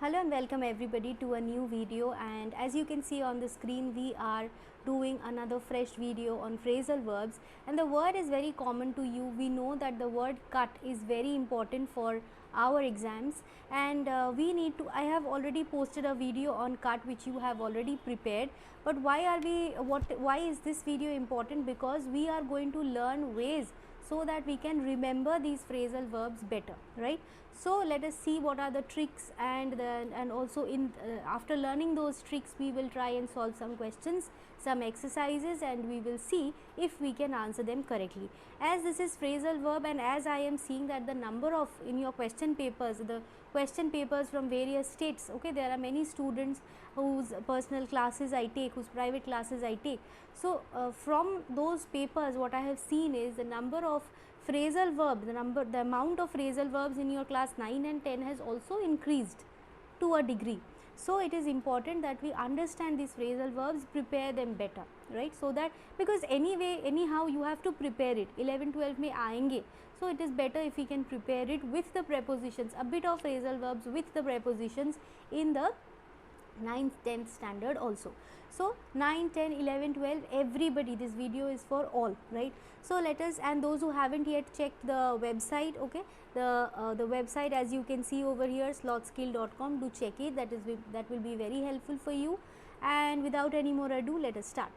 Hello and welcome everybody to a new video, and as you can see on the screen we are doing another fresh video on phrasal verbs, and the word is very common to you. We know that the word cut is very important for our exams, and I have already posted a video on cut which you have already prepared. But why is this video important? Because we are going to learn ways so that we can remember these phrasal verbs better, right? So let us see what are the tricks, and also after learning those tricks we will try and solve some questions, some exercises, and we will see if we can answer them correctly. As this is phrasal verb, and as I am seeing that the number of in your question papers, the question papers from various states, okay, there are many students whose personal classes I take, whose private classes I take. So from those papers what I have seen is the number of phrasal verbs, the amount of phrasal verbs in your class 9 and 10 has also increased to a degree. So it is important that we understand these phrasal verbs, prepare them better, right? So that, because anyhow you have to prepare it, 11 12 mein aayenge, so it is better if we can prepare it with the prepositions, a bit of phrasal verbs with the prepositions in the 9th 10th standard also. So 9 10 11 12 everybody, this video is for all, right? So let us, and those who haven't yet checked the website, okay, the website as you can see over here, slothskill.com, do check it. That will be very helpful for you. And without any more ado, let us start.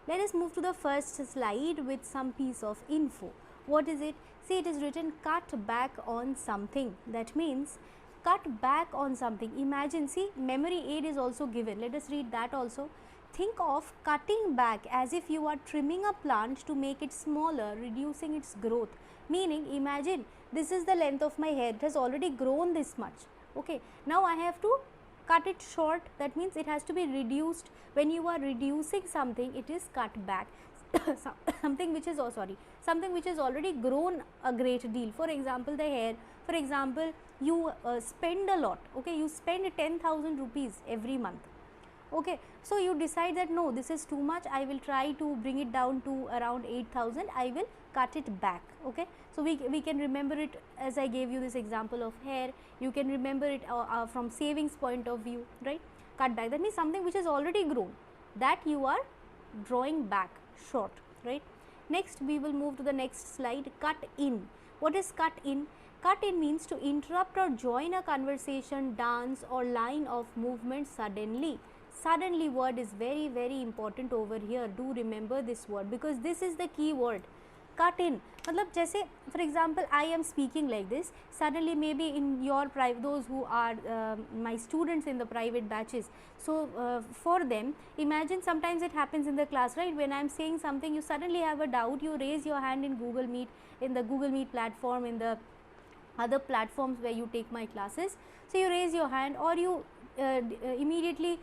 Let us move to the first slide with some piece of info. What is it? See, it is written cut back on something. That means cut back on something. Imagine, see, memory aid is also given. Let us read that also. Think of cutting back as if you are trimming a plant to make it smaller, reducing its growth. Meaning, imagine this is the length of my hair, it has already grown this much, okay, now I have to cut it short. That means it has to be reduced. When you are reducing something, it is cut back. something which is something which has already grown a great deal. For example, the hair. For example, you spend a lot, okay, you spend 10,000 rupees every month, okay, so you decide that no, this is too much, I will try to bring it down to around 8,000, I will cut it back, okay. So we can remember it as I gave you this example of hair. You can remember it from savings point of view, right? Cut back, that means something which has already grown, that you are drawing back short, right? Next we will move to the next slide. Cut in. What is cut in? Cut in means to interrupt or join a conversation, dance or line of movement suddenly. Suddenly word is very very important over here. Do remember this word, because this is the key word. Cut in, matlab jaise for example I am speaking like this, suddenly maybe in your private, those who are my students in the private batches, so for them, imagine sometimes it happens in the class, right? When I am saying something, you suddenly have a doubt, you raise your hand in Google Meet, in the Google Meet platform, in the other platforms where you take my classes. So you raise your hand, or you immediately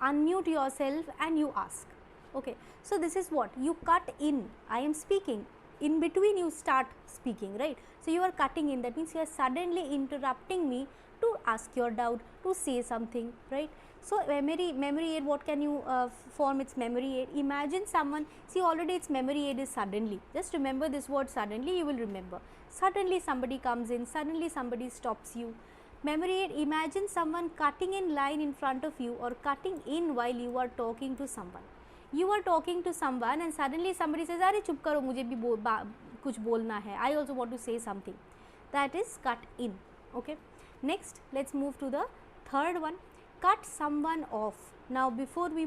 unmute yourself and you ask, okay. So this is what you cut in. I am speaking, in between you start speaking, right? So you are cutting in, that means you are suddenly interrupting me to ask your doubt, to say something, right? So memory aid, what can you form its memory aid? Imagine someone, see, already its memory aid is suddenly. Just remember this word suddenly, you will remember. Suddenly somebody comes in, suddenly somebody stops you. Memory aid, imagine someone cutting in line in front of you, or cutting in while you are talking to someone. You are talking to someone and suddenly somebody says, "Arey chup karo, mujhe bhi kuch bolna hai. I also want to say something." That is cut in, okay. Next, let's move to the third one. Cut someone off. Now before we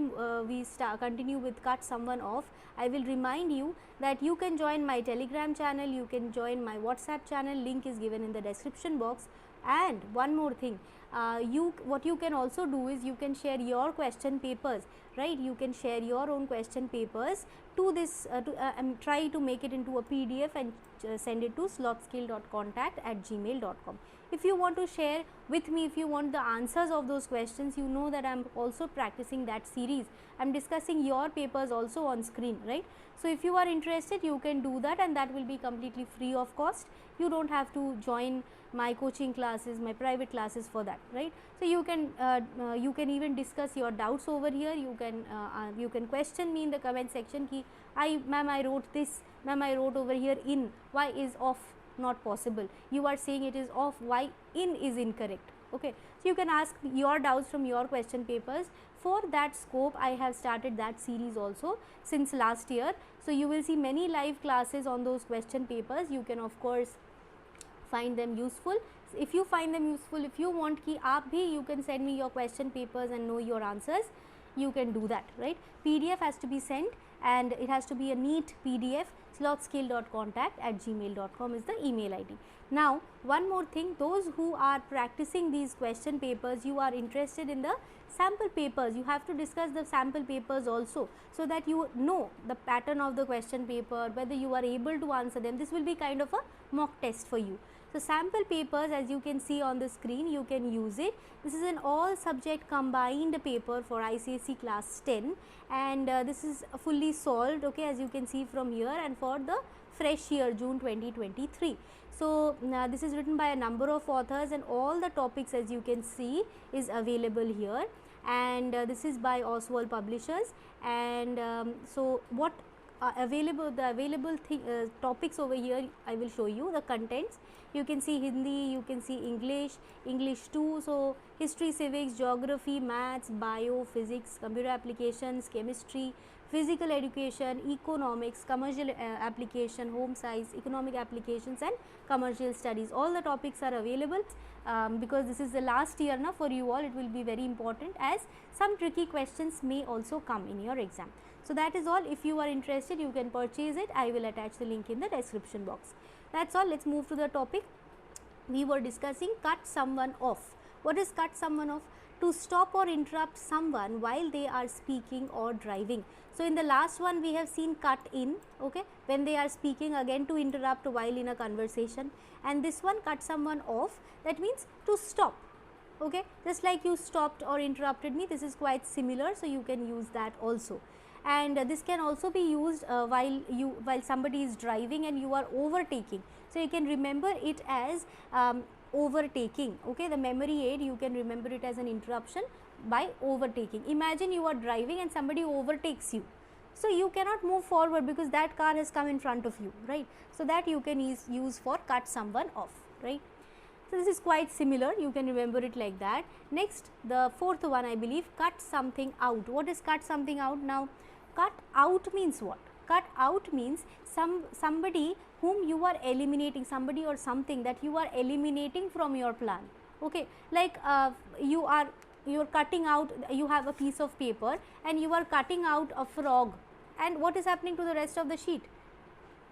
continue with cut someone off, I will remind you that you can join my Telegram channel, you can join my WhatsApp channel, link is given in the description box. And one more thing, what you can also do is you can share your question papers, right? You can share your own question papers to this and try to make it into a PDF and send it to slothskill.contact@gmail.com. If you want to share with me, if you want the answers of those questions, you know that I am also practicing that series. I am discussing your papers also on screen, right? So if you are interested, you can do that, and that will be completely free of cost. You don't have to join my coaching classes, my private classes for that, right? So you can even discuss your doubts over here. You can question me in the comment section ki ma'am I wrote this, ma'am I wrote over here in, why is off not possible? You are saying it is off, why in is incorrect? Okay, so you can ask your doubts from your question papers. For that scope, I have started that series also since last year. So you will see many live classes on those question papers. You can of course find them useful. If you find them useful, if you want ki aap bhi you can send me your question papers and know your answers, you can do that, right? PDF has to be sent and it has to be a neat PDF. slothskill.contact@gmail.com is the email ID. Now one more thing, those who are practicing these question papers, you are interested in the sample papers, you have to discuss the sample papers also, so that you know the pattern of the question paper, whether you are able to answer them. This will be kind of a mock test for you. So sample papers, as you can see on the screen, you can use it. This is an all subject combined paper for ICSE class 10, and this is fully solved, okay, as you can see from here, and for the fresh year June 2023. So this is written by a number of authors, and all the topics, as you can see, is available here, and this is by Oswald Publishers. And so what the available topics over here, I will show you the contents. You can see Hindi, you can see English, English 2, so history, civics, geography, maths, bio, physics, computer applications, chemistry, physical education, economics, commercial application, home science, economic applications and commercial studies. All the topics are available because this is the last year now for you all. It will be very important, as some tricky questions may also come in your exam. So that is all. If you are interested, you can purchase it. I will attach the link in the description box. That's all. Let's move to the topic. We were discussing cut someone off. What is cut someone off? To stop or interrupt someone while they are speaking or driving. So in the last one we have seen cut in, okay, when they are speaking, again to interrupt while in a conversation, and this one cut someone off, that means to stop, okay, just like you stopped or interrupted me, this is quite similar, so you can use that also. And this can also be used while somebody is driving and you are overtaking, so you can remember it as overtaking, okay. The memory aid, you can remember it as an interruption by overtaking. Imagine you are driving and somebody overtakes you, so you cannot move forward because that car has come in front of you, right? So that you can use for cut someone off, right? So this is quite similar, you can remember it like that. Next, the fourth one, I believe, cut something out. What is cut something out? Now cut out means what? Cut out means somebody whom you are eliminating, somebody or something that you are eliminating from your plan, okay. Like you are cutting out, you have a piece of paper and you are cutting out a frog, and what is happening to the rest of the sheet?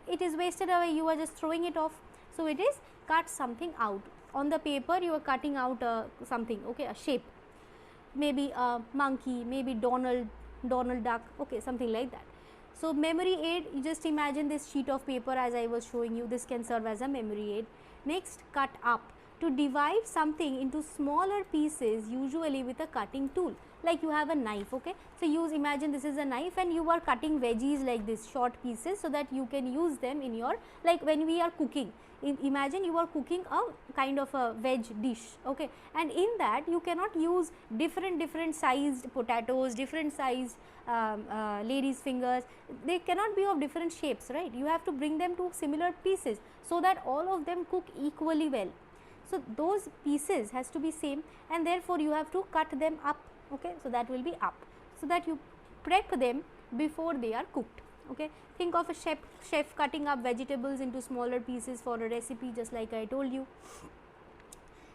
It is wasted away, you are just throwing it off. So it is cut something out. On the paper you are cutting out something, okay, a shape, maybe a monkey, maybe Donald Duck, okay, something like that. So memory aid, you just imagine this sheet of paper as I was showing you, this can serve as a memory aid. Next, cut up, to divide something into smaller pieces, usually with a cutting tool, like you have a knife, okay. So imagine this is a knife and you are cutting veggies like this, short pieces, so that you can use them in your, like when we are cooking, imagine you are cooking a kind of a veg dish, okay, and in that you cannot use different sized potatoes, different sized ladies fingers, they cannot be of different shapes, right? You have to bring them to similar pieces so that all of them cook equally well. So those pieces has to be same, and therefore you have to cut them up, okay. So that will be up, so that you prep them before they are cooked, okay. Think of a chef cutting up vegetables into smaller pieces for a recipe, just like I told you.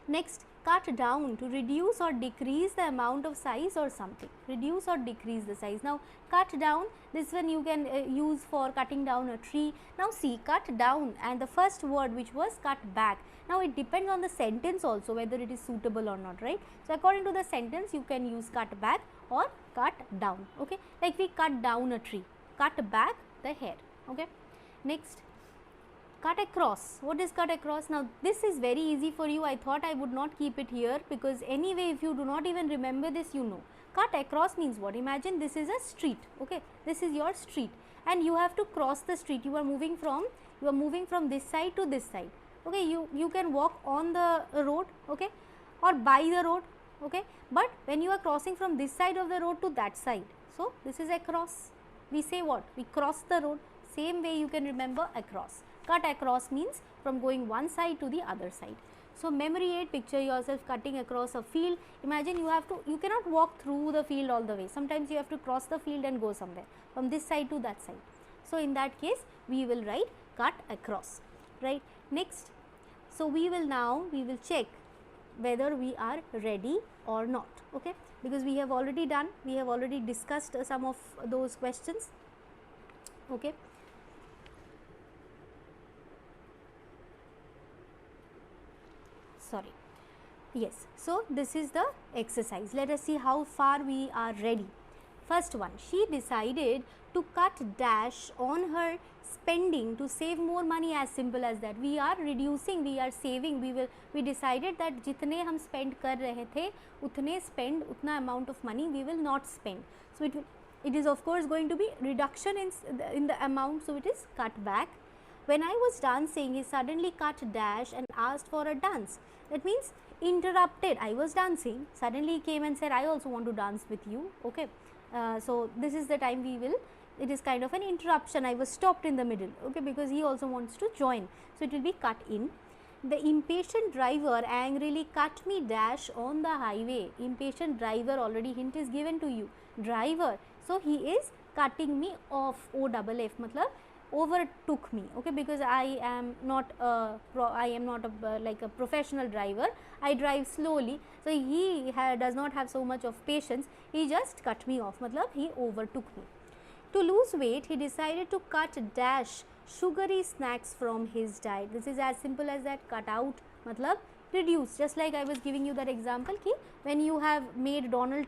Next, cut down, to reduce or decrease the amount of size or something, reduce or decrease the size. Now cut down, this one you can use for cutting down a tree. Now see, cut down, and the first word which was cut back. Now it depends on the sentence also whether it is suitable or not, right? So according to the sentence you can use cut back or cut down, okay. Like we cut down a tree, cut back the hair, okay. Next, cut across. What is cut across? Now this is very easy for you. I thought I would not keep it here because anyway if you do not even remember this, you know. Cut across means what? Imagine this is a street, okay, this is your street and you have to cross the street. You are moving from this side to this side, okay. You can walk on the road, okay, or by the road, okay, but when you are crossing from this side of the road to that side, so this is across. We say what? We cross the road. Same way you can remember across. Cut across means from going one side to the other side. So memory aid, picture yourself cutting across a field. Imagine you cannot walk through the field all the way. Sometimes you have to cross the field and go somewhere from this side to that side. So in that case we will write cut across, right. Next, so we will check whether we are ready or not, okay, because we have already discussed some of those questions, okay. Sorry, yes. So this is the exercise. Let us see how far we are ready. First one, she decided to cut dash on her spending to save more money. As simple as that. We are reducing, we are saving. We decided that जितने हम spend कर रहे थे उतने spend, उतना amount of money we will not spend. So it is of course going to be reduction in the amount. So it is cut back. When I was dancing, he suddenly cut dash and asked for a dance. That means interrupted. I was dancing. Suddenly he came and said, I also want to dance with you. Okay. So this is the time it is kind of an interruption. I was stopped in the middle, okay, because he also wants to join. So it will be cut in. The impatient driver angrily cut me dash on the highway. Impatient driver, already hint is given to you. Driver. So he is cutting me off. OFF matlab overtook me, okay, because I am not like a professional driver. I drive slowly, so he does not have so much of patience. He just cut me off, matlab he overtook me. To lose weight, he decided to cut dash sugary snacks from his diet. This is as simple as that. Cut out matlab reduce. Just like I was giving you that example ki when you have made Donald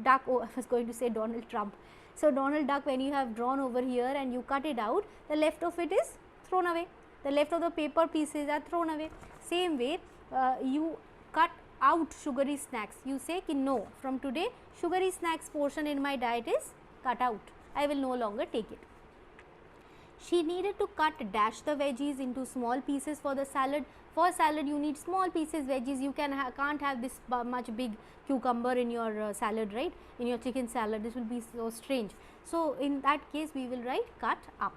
Duck, I was going to say Donald Trump. So Donald Duck, when you have drawn over here and you cut it out, the left of it is thrown away. The left of the paper pieces are thrown away. Same way, you cut out sugary snacks. You say ki no, from today sugary snacks portion in my diet is cut out. I will no longer take it. She needed to cut dash the veggies into small pieces for the salad. For salad you need small pieces veggies. You can't have this much big cucumber in your salad, right? In your chicken salad, this will be so strange. So in that case we will write cut up.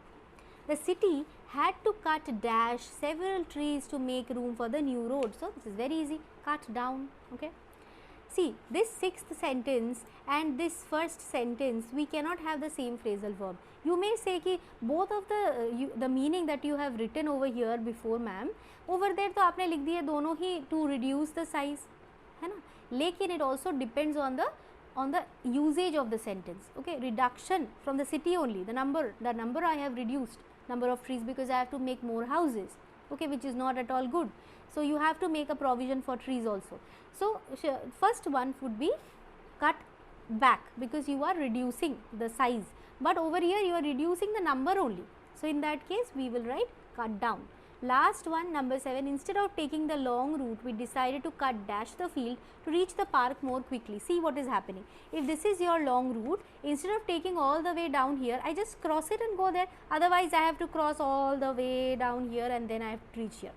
The city had to cut dash several trees to make room for the new road. So this is very easy. Cut down, okay. See, this sixth sentence and this first sentence, we cannot have the same phrasal verb. You may say कि both of the meaning that you have written over here before, ma'am, over there तो आपने लिख दिए दोनों ही to reduce the size, है ना. लेकिन it also depends on the usage of the sentence. Okay, reduction from the city only. The number I have reduced number of trees because I have to make more houses. Okay, which is not at all good. So you have to make a provision for trees also. So first one would be cut back because you are reducing the size, but over here you are reducing the number only. So in that case we will write cut down. Last one, number 7, instead of taking the long route, we decided to cut dash the field to reach the park more quickly. See what is happening. If this is your long route, instead of taking all the way down here, I just cross it and go there. Otherwise I have to cross all the way down here and then I have to reach here.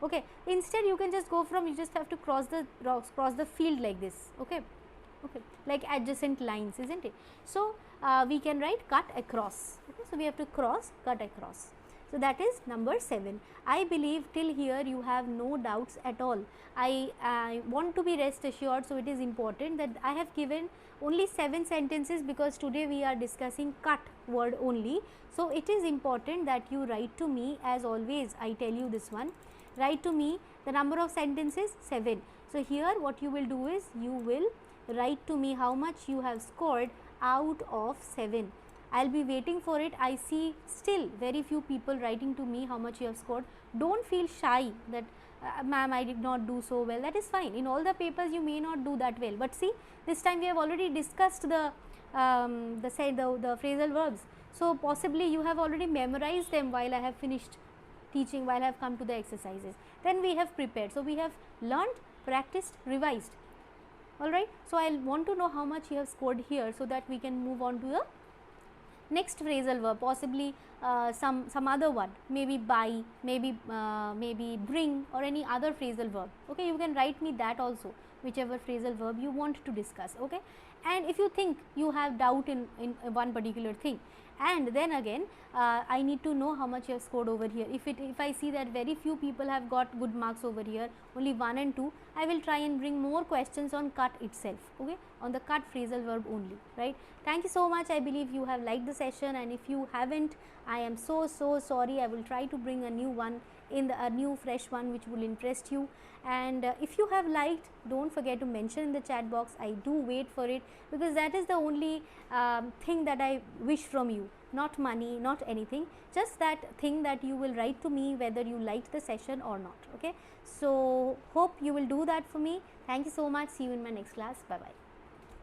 Okay, instead you can just go from, you just have to cross the field like this, okay, like adjacent lines, isn't it? So we can write cut across, okay, so we have to cross, cut across. So that is number 7. I believe till here you have no doubts at all. I want to be rest assured, so it is important that I have given only 7 sentences because today we are discussing cut word only. So it is important that you write to me, as always I tell you this one, write to me the number of sentences 7. So here what you will do is you will write to me how much you have scored out of 7. I will be waiting for it. I see still very few people writing to me how much you have scored. Don't feel shy that ma'am I did not do so well. That is fine. In all the papers you may not do that well, but see, this time we have already discussed the phrasal verbs. So possibly you have already memorized them while I have finished teaching, while I have come to the exercises. Then we have prepared. So we have learnt, practiced, revised. Alright. So I want to know how much you have scored here so that we can move on to the next phrasal verb, possibly some other one, maybe buy, maybe bring, or any other phrasal verb. Okay, you can write me that also, whichever phrasal verb you want to discuss. Okay, and if you think you have doubt in one particular thing, and then again I need to know how much you have scored over here. If I see that very few people have got good marks over here, only 1 and 2, I will try and bring more questions on cut itself, okay, on the cut phrasal verb only, right. Thank you so much. I believe you have liked the session, and if you haven't, I am so sorry. I will try to bring a new one, a new fresh one which will interest you. And if you have liked, don't forget to mention in the chat box. I do wait for it, because that is the only thing that I wish from you, not money, not anything, just that thing that you will write to me whether you liked the session or not, okay. So hope you will do that for me. Thank you so much. See you in my next class. Bye bye.